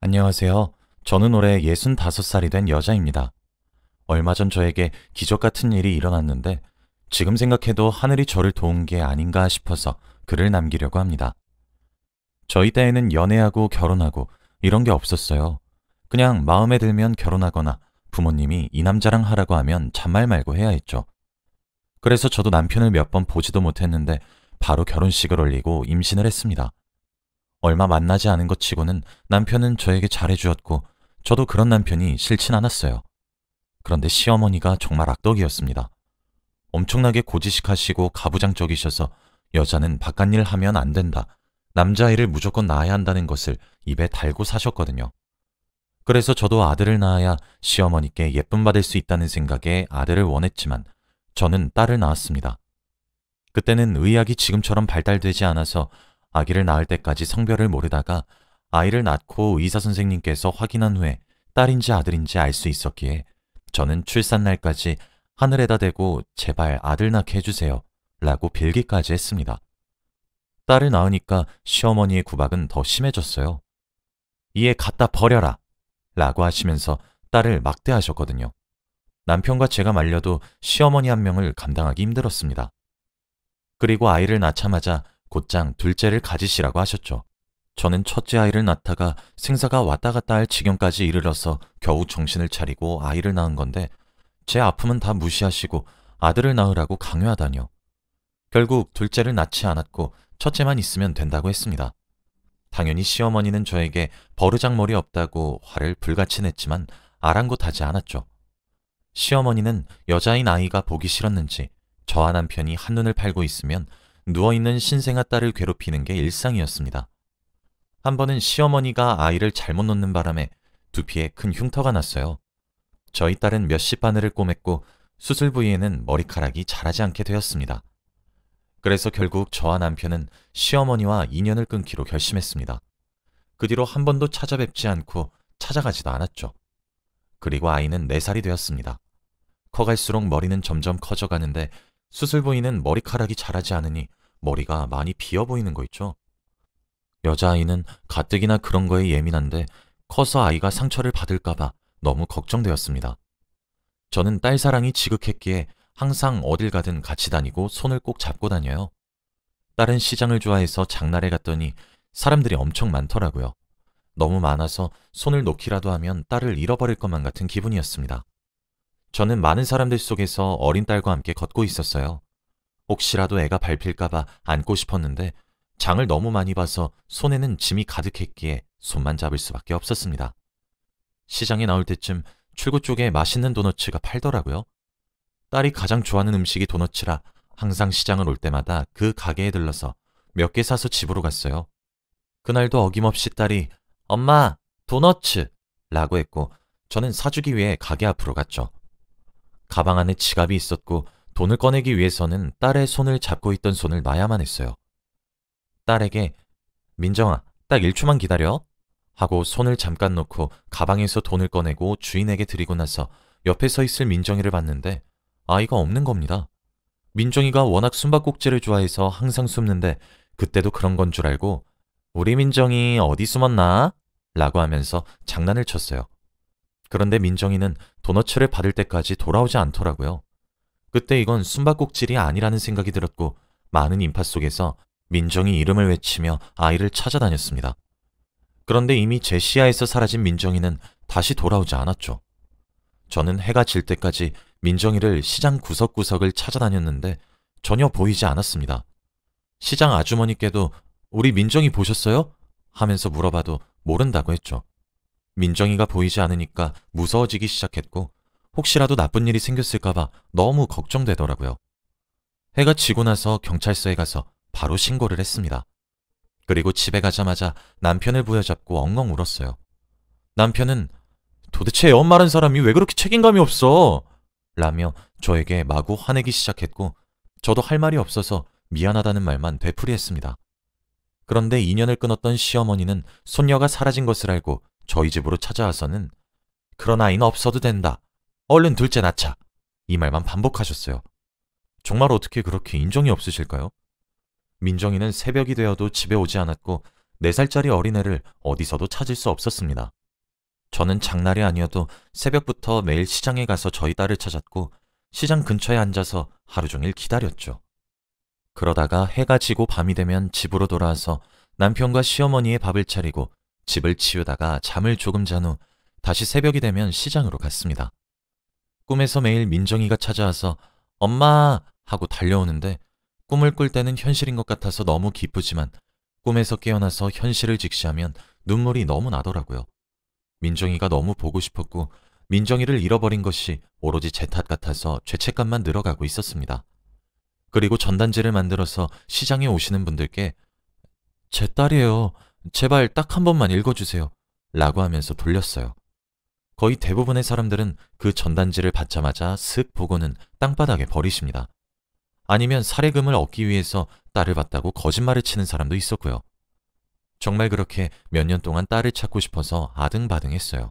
안녕하세요. 저는 올해 65살이 된 여자입니다. 얼마 전 저에게 기적 같은 일이 일어났는데 지금 생각해도 하늘이 저를 도운 게 아닌가 싶어서 글을 남기려고 합니다. 저희 때에는 연애하고 결혼하고 이런 게 없었어요. 그냥 마음에 들면 결혼하거나 부모님이 이 남자랑 하라고 하면 잔말 말고 해야 했죠. 그래서 저도 남편을 몇 번 보지도 못했는데 바로 결혼식을 올리고 임신을 했습니다. 얼마 만나지 않은 것 치고는 남편은 저에게 잘해주었고 저도 그런 남편이 싫진 않았어요. 그런데 시어머니가 정말 악덕이었습니다. 엄청나게 고지식하시고 가부장적이셔서 여자는 바깥일 하면 안 된다, 남자아이를 무조건 낳아야 한다는 것을 입에 달고 사셨거든요. 그래서 저도 아들을 낳아야 시어머니께 예쁨 받을 수 있다는 생각에 아들을 원했지만 저는 딸을 낳았습니다. 그때는 의학이 지금처럼 발달되지 않아서 아기를 낳을 때까지 성별을 모르다가 아이를 낳고 의사 선생님께서 확인한 후에 딸인지 아들인지 알 수 있었기에 저는 출산날까지 하늘에다 대고 제발 아들 낳게 해주세요 라고 빌기까지 했습니다. 딸을 낳으니까 시어머니의 구박은 더 심해졌어요. 이에 갖다 버려라 라고 하시면서 딸을 막대하셨거든요. 남편과 제가 말려도 시어머니 한 명을 감당하기 힘들었습니다. 그리고 아이를 낳자마자 곧장 둘째를 가지시라고 하셨죠. 저는 첫째 아이를 낳다가 생사가 왔다 갔다 할 지경까지 이르러서 겨우 정신을 차리고 아이를 낳은 건데 제 아픔은 다 무시하시고 아들을 낳으라고 강요하다니요. 결국 둘째를 낳지 않았고 첫째만 있으면 된다고 했습니다. 당연히 시어머니는 저에게 버르장머리 없다고 화를 불같이 냈지만 아랑곳하지 않았죠. 시어머니는 여자인 아이가 보기 싫었는지 저와 남편이 한눈을 팔고 있으면 누워있는 신생아 딸을 괴롭히는 게 일상이었습니다. 한 번은 시어머니가 아이를 잘못 놓는 바람에 두피에 큰 흉터가 났어요. 저희 딸은 몇십 바늘을 꼬맸고 수술 부위에는 머리카락이 자라지 않게 되었습니다. 그래서 결국 저와 남편은 시어머니와 인연을 끊기로 결심했습니다. 그 뒤로 한 번도 찾아뵙지 않고 찾아가지도 않았죠. 그리고 아이는 4살이 되었습니다. 커갈수록 머리는 점점 커져가는데 수술 부위는 머리카락이 자라지 않으니 머리가 많이 비어 보이는 거 있죠. 여자아이는 가뜩이나 그런 거에 예민한데 커서 아이가 상처를 받을까봐 너무 걱정되었습니다. 저는 딸 사랑이 지극했기에 항상 어딜 가든 같이 다니고 손을 꼭 잡고 다녀요. 딸은 시장을 좋아해서 장날에 갔더니 사람들이 엄청 많더라고요. 너무 많아서 손을 놓기라도 하면 딸을 잃어버릴 것만 같은 기분이었습니다. 저는 많은 사람들 속에서 어린 딸과 함께 걷고 있었어요. 혹시라도 애가 밟힐까봐 안고 싶었는데 장을 너무 많이 봐서 손에는 짐이 가득했기에 손만 잡을 수밖에 없었습니다. 시장에 나올 때쯤 출구 쪽에 맛있는 도너츠가 팔더라고요. 딸이 가장 좋아하는 음식이 도너츠라 항상 시장을 올 때마다 그 가게에 들러서 몇 개 사서 집으로 갔어요. 그날도 어김없이 딸이 "엄마, 도너츠!" 라고 했고 저는 사주기 위해 가게 앞으로 갔죠. 가방 안에 지갑이 있었고 돈을 꺼내기 위해서는 딸의 손을 잡고 있던 손을 놔야만 했어요. 딸에게 "민정아, 딱 1초만 기다려" 하고 손을 잠깐 놓고 가방에서 돈을 꺼내고 주인에게 드리고 나서 옆에 서 있을 민정이를 봤는데 아이가 없는 겁니다. 민정이가 워낙 숨바꼭질을 좋아해서 항상 숨는데 그때도 그런 건 줄 알고 "우리 민정이 어디 숨었나?" 라고 하면서 장난을 쳤어요. 그런데 민정이는 도너츠를 받을 때까지 돌아오지 않더라고요. 그때 이건 숨바꼭질이 아니라는 생각이 들었고 많은 인파 속에서 민정이 이름을 외치며 아이를 찾아다녔습니다. 그런데 이미 제 시야에서 사라진 민정이는 다시 돌아오지 않았죠. 저는 해가 질 때까지 민정이를 시장 구석구석을 찾아다녔는데 전혀 보이지 않았습니다. 시장 아주머니께도 "우리 민정이 보셨어요?" 하면서 물어봐도 모른다고 했죠. 민정이가 보이지 않으니까 무서워지기 시작했고 혹시라도 나쁜 일이 생겼을까봐 너무 걱정되더라고요. 해가 지고 나서 경찰서에 가서 바로 신고를 했습니다. 그리고 집에 가자마자 남편을 부여잡고 엉엉 울었어요. 남편은 "도대체 애 엄마란 사람이 왜 그렇게 책임감이 없어?" 라며 저에게 마구 화내기 시작했고 저도 할 말이 없어서 미안하다는 말만 되풀이했습니다. 그런데 인연을 끊었던 시어머니는 손녀가 사라진 것을 알고 저희 집으로 찾아와서는 "그런 아이는 없어도 된다. 얼른 둘째 낳자." 이 말만 반복하셨어요. 정말 어떻게 그렇게 인정이 없으실까요? 민정이는 새벽이 되어도 집에 오지 않았고 4살짜리 어린애를 어디서도 찾을 수 없었습니다. 저는 장날이 아니어도 새벽부터 매일 시장에 가서 저희 딸을 찾았고 시장 근처에 앉아서 하루 종일 기다렸죠. 그러다가 해가 지고 밤이 되면 집으로 돌아와서 남편과 시어머니의 밥을 차리고 집을 치우다가 잠을 조금 잔 후 다시 새벽이 되면 시장으로 갔습니다. 꿈에서 매일 민정이가 찾아와서 엄마 하고 달려오는데 꿈을 꿀 때는 현실인 것 같아서 너무 기쁘지만 꿈에서 깨어나서 현실을 직시하면 눈물이 너무 나더라고요. 민정이가 너무 보고 싶었고 민정이를 잃어버린 것이 오로지 제 탓 같아서 죄책감만 늘어가고 있었습니다. 그리고 전단지를 만들어서 시장에 오시는 분들께 제 딸이에요. 제발 딱 한 번만 읽어주세요. 라고 하면서 돌렸어요. 거의 대부분의 사람들은 그 전단지를 받자마자 슥 보고는 땅바닥에 버리십니다. 아니면 사례금을 얻기 위해서 딸을 봤다고 거짓말을 치는 사람도 있었고요. 정말 그렇게 몇 년 동안 딸을 찾고 싶어서 아등바등했어요.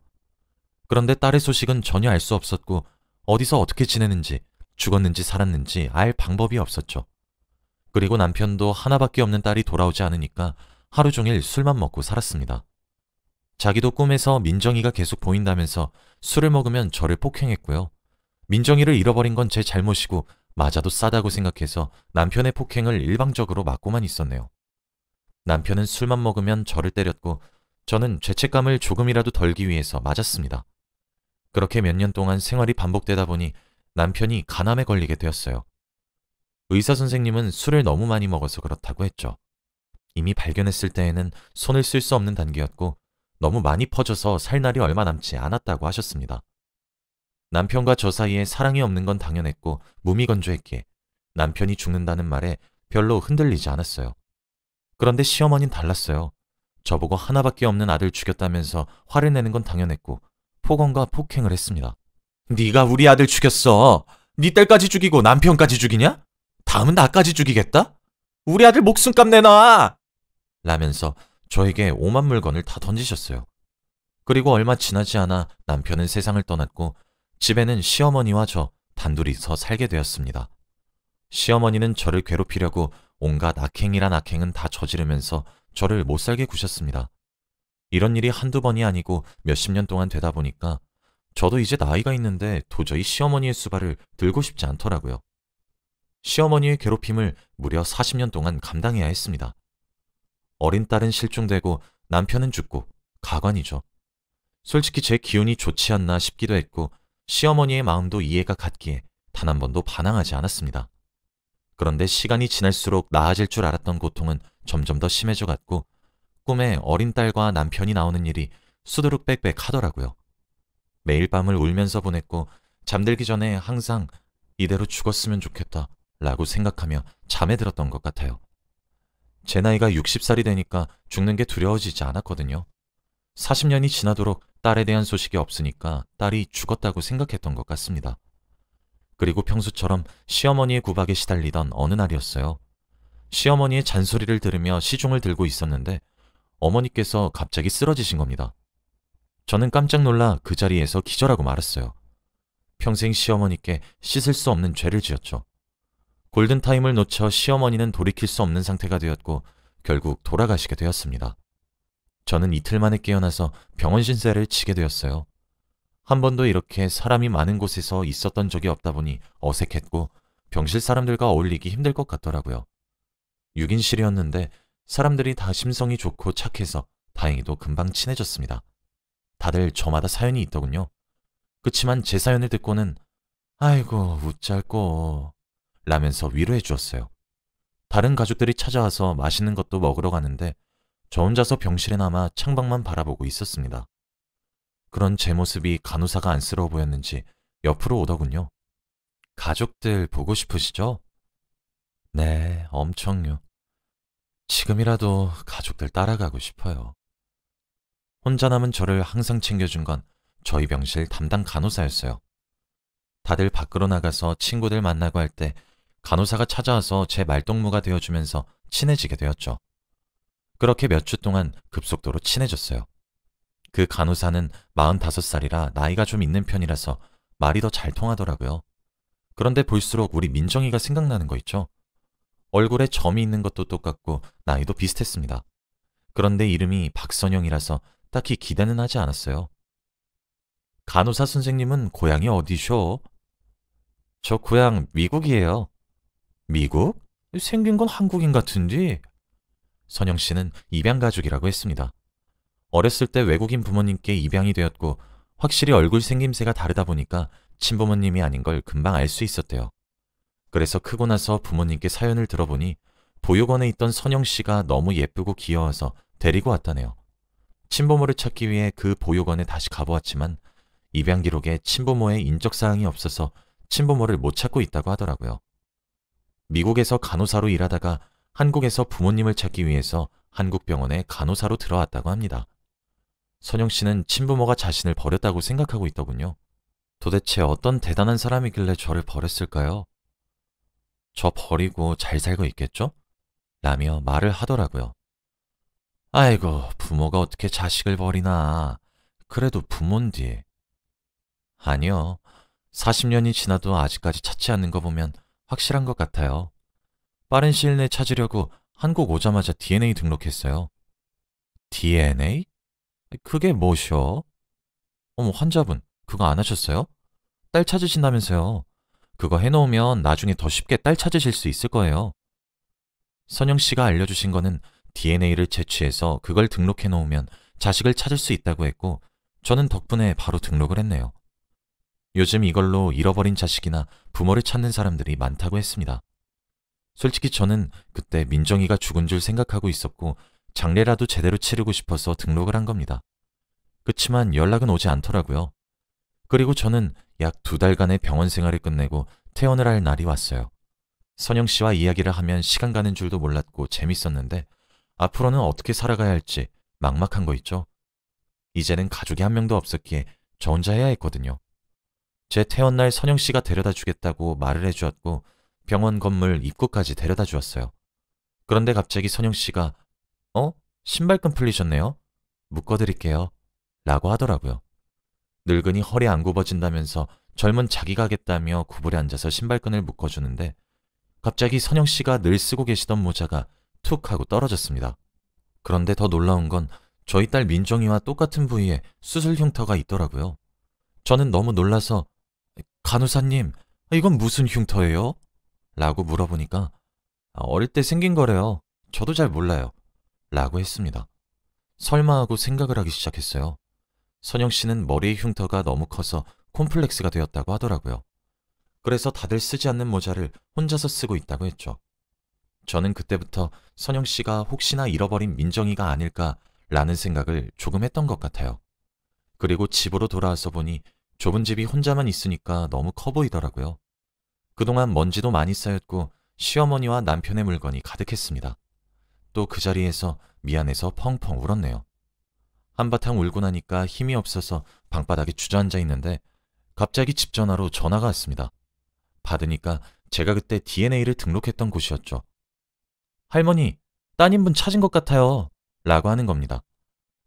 그런데 딸의 소식은 전혀 알 수 없었고 어디서 어떻게 지내는지 죽었는지 살았는지 알 방법이 없었죠. 그리고 남편도 하나밖에 없는 딸이 돌아오지 않으니까 하루 종일 술만 먹고 살았습니다. 자기도 꿈에서 민정이가 계속 보인다면서 술을 먹으면 저를 폭행했고요. 민정이를 잃어버린 건 제 잘못이고 맞아도 싸다고 생각해서 남편의 폭행을 일방적으로 막고만 있었네요. 남편은 술만 먹으면 저를 때렸고 저는 죄책감을 조금이라도 덜기 위해서 맞았습니다. 그렇게 몇 년 동안 생활이 반복되다 보니 남편이 간암에 걸리게 되었어요. 의사 선생님은 술을 너무 많이 먹어서 그렇다고 했죠. 이미 발견했을 때에는 손을 쓸 수 없는 단계였고 너무 많이 퍼져서 살 날이 얼마 남지 않았다고 하셨습니다. 남편과 저 사이에 사랑이 없는 건 당연했고 무미건조했기에 남편이 죽는다는 말에 별로 흔들리지 않았어요. 그런데 시어머니는 달랐어요. 저보고 하나밖에 없는 아들 죽였다면서 화를 내는 건 당연했고 폭언과 폭행을 했습니다. 네가 우리 아들 죽였어. 네 딸까지 죽이고 남편까지 죽이냐? 다음은 나까지 죽이겠다? 우리 아들 목숨값 내놔! 라면서 저에게 오만 물건을 다 던지셨어요. 그리고 얼마 지나지 않아 남편은 세상을 떠났고 집에는 시어머니와 저 단둘이서 살게 되었습니다. 시어머니는 저를 괴롭히려고 온갖 악행이란 악행은 다 저지르면서 저를 못살게 구셨습니다. 이런 일이 한두 번이 아니고 몇십 년 동안 되다 보니까 저도 이제 나이가 있는데 도저히 시어머니의 수발을 들고 싶지 않더라고요. 시어머니의 괴롭힘을 무려 40년 동안 감당해야 했습니다. 어린 딸은 실종되고 남편은 죽고 가관이죠. 솔직히 제 기운이 좋지 않나 싶기도 했고 시어머니의 마음도 이해가 갔기에 단 한 번도 반항하지 않았습니다. 그런데 시간이 지날수록 나아질 줄 알았던 고통은 점점 더 심해져 갔고 꿈에 어린 딸과 남편이 나오는 일이 수두룩빽빽 하더라고요. 매일 밤을 울면서 보냈고 잠들기 전에 항상 이대로 죽었으면 좋겠다 라고 생각하며 잠에 들었던 것 같아요. 제 나이가 60살이 되니까 죽는 게 두려워지지 않았거든요. 40년이 지나도록 딸에 대한 소식이 없으니까 딸이 죽었다고 생각했던 것 같습니다. 그리고 평소처럼 시어머니의 구박에 시달리던 어느 날이었어요. 시어머니의 잔소리를 들으며 시중을 들고 있었는데 어머니께서 갑자기 쓰러지신 겁니다. 저는 깜짝 놀라 그 자리에서 기절하고 말았어요. 평생 시어머니께 씻을 수 없는 죄를 지었죠. 골든타임을 놓쳐 시어머니는 돌이킬 수 없는 상태가 되었고 결국 돌아가시게 되었습니다. 저는 이틀 만에 깨어나서 병원 신세를 지게 되었어요. 한 번도 이렇게 사람이 많은 곳에서 있었던 적이 없다 보니 어색했고 병실 사람들과 어울리기 힘들 것 같더라고요. 6인실이었는데 사람들이 다 심성이 좋고 착해서 다행히도 금방 친해졌습니다. 다들 저마다 사연이 있더군요. 그치만 제 사연을 듣고는 아이고 웃잘꼬 라면서 위로해 주었어요. 다른 가족들이 찾아와서 맛있는 것도 먹으러 가는데 저 혼자서 병실에 남아 창밖만 바라보고 있었습니다. 그런 제 모습이 간호사가 안쓰러워 보였는지 옆으로 오더군요. 가족들 보고 싶으시죠? 네, 엄청요. 지금이라도 가족들 따라가고 싶어요. 혼자 남은 저를 항상 챙겨준 건 저희 병실 담당 간호사였어요. 다들 밖으로 나가서 친구들 만나고 할 때 간호사가 찾아와서 제 말동무가 되어주면서 친해지게 되었죠. 그렇게 몇 주 동안 급속도로 친해졌어요. 그 간호사는 45살이라 나이가 좀 있는 편이라서 말이 더 잘 통하더라고요. 그런데 볼수록 우리 민정이가 생각나는 거 있죠? 얼굴에 점이 있는 것도 똑같고 나이도 비슷했습니다. 그런데 이름이 박선영이라서 딱히 기대는 하지 않았어요. 간호사 선생님은 고향이 어디셔? 저 고향 미국이에요. 미국? 생긴 건 한국인 같은데? 선영 씨는 입양 가족이라고 했습니다. 어렸을 때 외국인 부모님께 입양이 되었고 확실히 얼굴 생김새가 다르다 보니까 친부모님이 아닌 걸 금방 알 수 있었대요. 그래서 크고 나서 부모님께 사연을 들어보니 보육원에 있던 선영 씨가 너무 예쁘고 귀여워서 데리고 왔다네요. 친부모를 찾기 위해 그 보육원에 다시 가보았지만 입양 기록에 친부모의 인적사항이 없어서 친부모를 못 찾고 있다고 하더라고요. 미국에서 간호사로 일하다가 한국에서 부모님을 찾기 위해서 한국 병원에 간호사로 들어왔다고 합니다. 선영 씨는 친부모가 자신을 버렸다고 생각하고 있더군요. 도대체 어떤 대단한 사람이길래 저를 버렸을까요? 저 버리고 잘 살고 있겠죠? 라며 말을 하더라고요. 아이고, 부모가 어떻게 자식을 버리나. 그래도 부모인디. 아니요. 40년이 지나도 아직까지 찾지 않는 거 보면 확실한 것 같아요. 빠른 시일 내에 찾으려고 한국 오자마자 DNA 등록했어요. DNA? 그게 뭐셔? 어머, 환자분, 그거 안 하셨어요? 딸 찾으신다면서요. 그거 해놓으면 나중에 더 쉽게 딸 찾으실 수 있을 거예요. 선영 씨가 알려주신 거는 DNA를 채취해서 그걸 등록해 놓으면 자식을 찾을 수 있다고 했고, 저는 덕분에 바로 등록을 했네요. 요즘 이걸로 잃어버린 자식이나 부모를 찾는 사람들이 많다고 했습니다. 솔직히 저는 그때 민정이가 죽은 줄 생각하고 있었고 장례라도 제대로 치르고 싶어서 등록을 한 겁니다. 그치만 연락은 오지 않더라고요. 그리고 저는 약 2달간의 병원 생활을 끝내고 퇴원을 할 날이 왔어요. 선영 씨와 이야기를 하면 시간 가는 줄도 몰랐고 재밌었는데 앞으로는 어떻게 살아가야 할지 막막한 거 있죠. 이제는 가족이 한 명도 없었기에 저 혼자 해야 했거든요. 제 퇴원날 선영 씨가 데려다 주겠다고 말을 해주었고 병원 건물 입구까지 데려다 주었어요. 그런데 갑자기 선영 씨가 신발끈 풀리셨네요. 묶어드릴게요. 라고 하더라고요. 늙은이 허리 안 굽어진다면서 젊은 자기가 하겠다며 구부려 앉아서 신발끈을 묶어주는데 갑자기 선영 씨가 늘 쓰고 계시던 모자가 툭 하고 떨어졌습니다. 그런데 더 놀라운 건 저희 딸 민정이와 똑같은 부위에 수술 흉터가 있더라고요. 저는 너무 놀라서 간호사님, 이건 무슨 흉터예요? 라고 물어보니까 어릴 때 생긴 거래요. 저도 잘 몰라요. 라고 했습니다. 설마 하고 생각을 하기 시작했어요. 선영 씨는 머리의 흉터가 너무 커서 콤플렉스가 되었다고 하더라고요. 그래서 다들 쓰지 않는 모자를 혼자서 쓰고 있다고 했죠. 저는 그때부터 선영 씨가 혹시나 잃어버린 민정이가 아닐까라는 생각을 조금 했던 것 같아요. 그리고 집으로 돌아와서 보니 좁은 집이 혼자만 있으니까 너무 커 보이더라고요. 그동안 먼지도 많이 쌓였고 시어머니와 남편의 물건이 가득했습니다. 또 그 자리에서 미안해서 펑펑 울었네요. 한바탕 울고 나니까 힘이 없어서 방바닥에 주저앉아 있는데 갑자기 집 전화로 전화가 왔습니다. 받으니까 제가 그때 DNA를 등록했던 곳이었죠. 할머니, 따님분 찾은 것 같아요. 라고 하는 겁니다.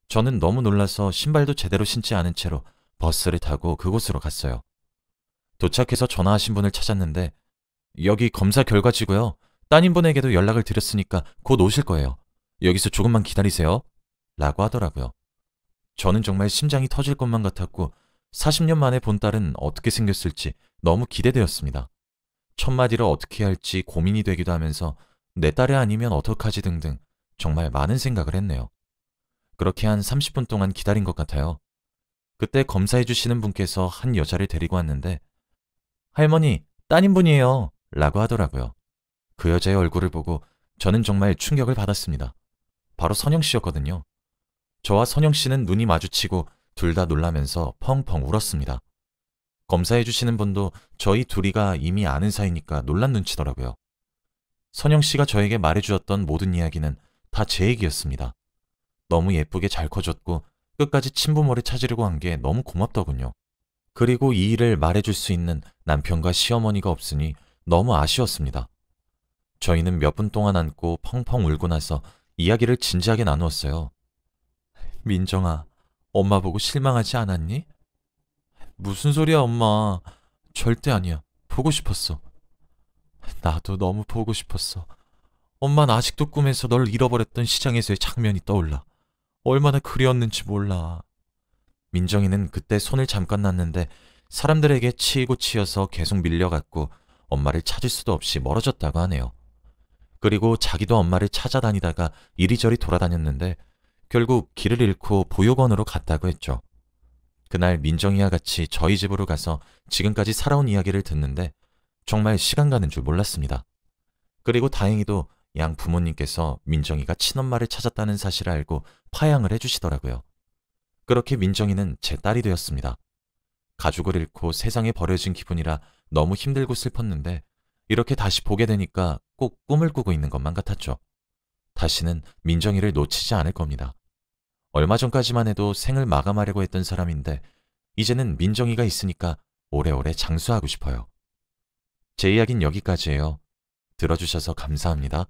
저는 너무 놀라서 신발도 제대로 신지 않은 채로 버스를 타고 그곳으로 갔어요. 도착해서 전화하신 분을 찾았는데 여기 검사 결과지고요. 따님분에게도 연락을 드렸으니까 곧 오실 거예요. 여기서 조금만 기다리세요. 라고 하더라고요. 저는 정말 심장이 터질 것만 같았고 40년 만에 본 딸은 어떻게 생겼을지 너무 기대되었습니다. 첫마디로 어떻게 해야 할지 고민이 되기도 하면서 내 딸이 아니면 어떡하지 등등 정말 많은 생각을 했네요. 그렇게 한 30분 동안 기다린 것 같아요. 그때 검사해 주시는 분께서 한 여자를 데리고 왔는데 할머니, 따님분이에요. 라고 하더라고요. 그 여자의 얼굴을 보고 저는 정말 충격을 받았습니다. 바로 선영 씨였거든요. 저와 선영 씨는 눈이 마주치고 둘 다 놀라면서 펑펑 울었습니다. 검사해 주시는 분도 저희 둘이가 이미 아는 사이니까 놀란 눈치더라고요. 선영 씨가 저에게 말해주었던 모든 이야기는 다 제 얘기였습니다. 너무 예쁘게 잘 커졌고 끝까지 친부모를 찾으려고 한 게 너무 고맙더군요. 그리고 이 일을 말해줄 수 있는 남편과 시어머니가 없으니 너무 아쉬웠습니다. 저희는 몇 분 동안 앉고 펑펑 울고 나서 이야기를 진지하게 나누었어요. 민정아, 엄마 보고 실망하지 않았니? 무슨 소리야, 엄마. 절대 아니야. 보고 싶었어. 나도 너무 보고 싶었어. 엄마는 아직도 꿈에서 널 잃어버렸던 시장에서의 장면이 떠올라. 얼마나 그리웠는지 몰라. 민정이는 그때 손을 잠깐 놨는데 사람들에게 치이고 치여서 계속 밀려갔고 엄마를 찾을 수도 없이 멀어졌다고 하네요. 그리고 자기도 엄마를 찾아다니다가 이리저리 돌아다녔는데 결국 길을 잃고 보육원으로 갔다고 했죠. 그날 민정이와 같이 저희 집으로 가서 지금까지 살아온 이야기를 듣는데 정말 시간 가는 줄 몰랐습니다. 그리고 다행히도 양 부모님께서 민정이가 친엄마를 찾았다는 사실을 알고 파양을 해주시더라고요. 그렇게 민정이는 제 딸이 되었습니다. 가족을 잃고 세상에 버려진 기분이라 너무 힘들고 슬펐는데 이렇게 다시 보게 되니까 꼭 꿈을 꾸고 있는 것만 같았죠. 다시는 민정이를 놓치지 않을 겁니다. 얼마 전까지만 해도 생을 마감하려고 했던 사람인데 이제는 민정이가 있으니까 오래오래 장수하고 싶어요. 제 이야기는 여기까지예요. 들어주셔서 감사합니다.